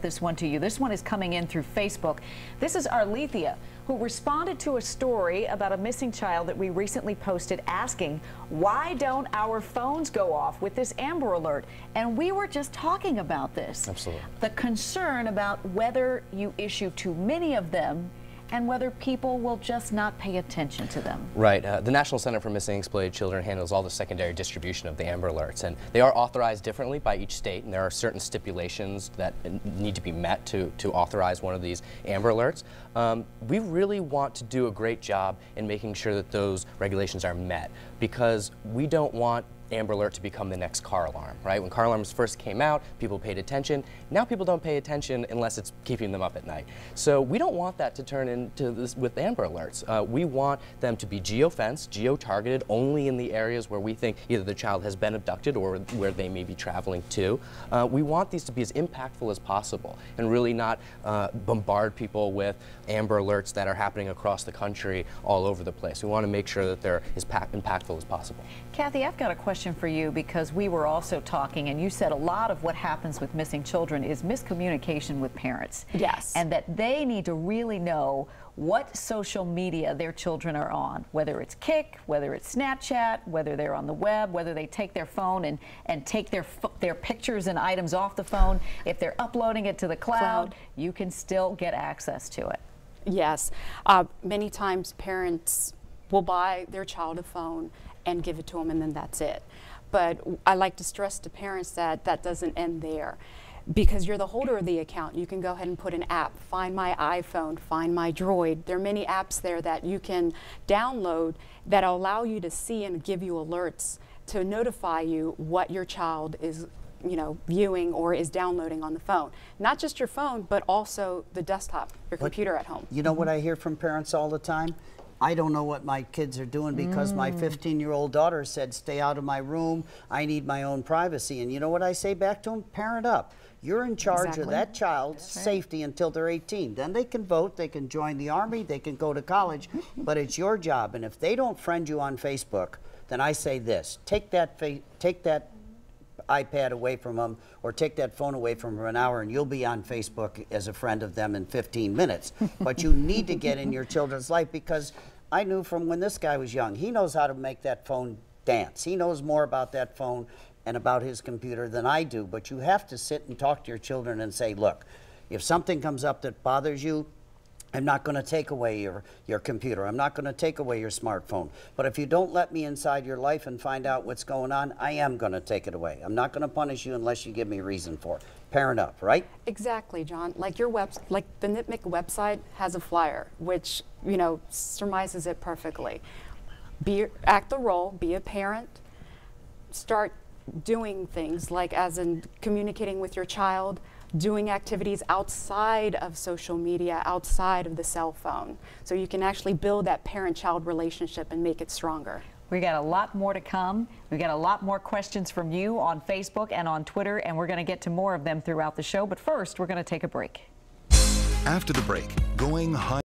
This one to you. This one is coming in through Facebook. This is Arlethea, who responded to a story about a missing child that we recently posted asking, why don't our phones go off with this Amber Alert? And we were just talking about this. Absolutely. The concern about whether you issue too many of them and whether people will just not pay attention to them. Right. The National Center for Missing and Exploited Children handles all the secondary distribution of the Amber Alerts, and they are authorized differently by each state, and there are certain stipulations that need to be met to authorize one of these Amber Alerts. We really want to do a great job in making sure that those regulations are met, because we don't want Amber Alert to become the next car alarm, right? When car alarms first came out, people paid attention. Now people don't pay attention unless it's keeping them up at night. So we don't want that to turn into this with Amber Alerts. We want them to be geo-fenced, geo-targeted only in the areas where we think either the child has been abducted or where they may be traveling to. We want these to be as impactful as possible and really not bombard people with Amber Alerts that are happening across the country all over the place. We want to make sure that they're as impactful as possible. Kathy, I've got a question for you, because we were also talking and you said a lot of what happens with missing children is miscommunication with parents. Yes. And that they need to really know what social media their children are on, whether it's Kik, whether it's Snapchat, whether they're on the web, whether they take their phone and take their pictures and items off the phone. If they're uploading it to the cloud, you can still get access to it. Yes. Many times parents will buy their child a phone and give it to them, and then that's it. But I like to stress to parents that that doesn't end there. Because you're the holder of the account, you can go ahead and put an app, Find My iPhone, Find My Droid. There are many apps there that you can download that allow you to see and give you alerts to notify you what your child is viewing or is downloading on the phone. Not just your phone, but also the desktop, your computer at home. You know what I hear from parents all the time? I don't know what my kids are doing because my 15-year-old daughter said, stay out of my room, I need my own privacy. And you know what I say back to them? Parent up. You're in charge of that child's safety until they're 18. Then they can vote, they can join the Army, they can go to college, but it's your job. And if they don't friend you on Facebook, then I say this, take that iPad away from them or take that phone away from them for an hour and you'll be on Facebook as a friend of them in 15 minutes. But you need to get in your children's life, because I knew from when this guy was young, he knows how to make that phone dance. He knows more about that phone and about his computer than I do. But you have to sit and talk to your children and say, look, if something comes up that bothers you, I'm not going to take away your computer. I'm not going to take away your smartphone. But if you don't let me inside your life and find out what's going on, I am going to take it away. I'm not going to punish you unless you give me a reason for it. Parent up, right? Exactly, John. Like the NCMEC website has a flyer, which surmises it perfectly. Act the role, be a parent, start doing things like as in communicating with your child, doing activities outside of social media, outside of the cell phone, so you can actually build that parent-child relationship and make it stronger. We got a lot more to come. We got a lot more questions from you on Facebook and on Twitter, and we're going to get to more of them throughout the show. But first, we're going to take a break. After the break, going high.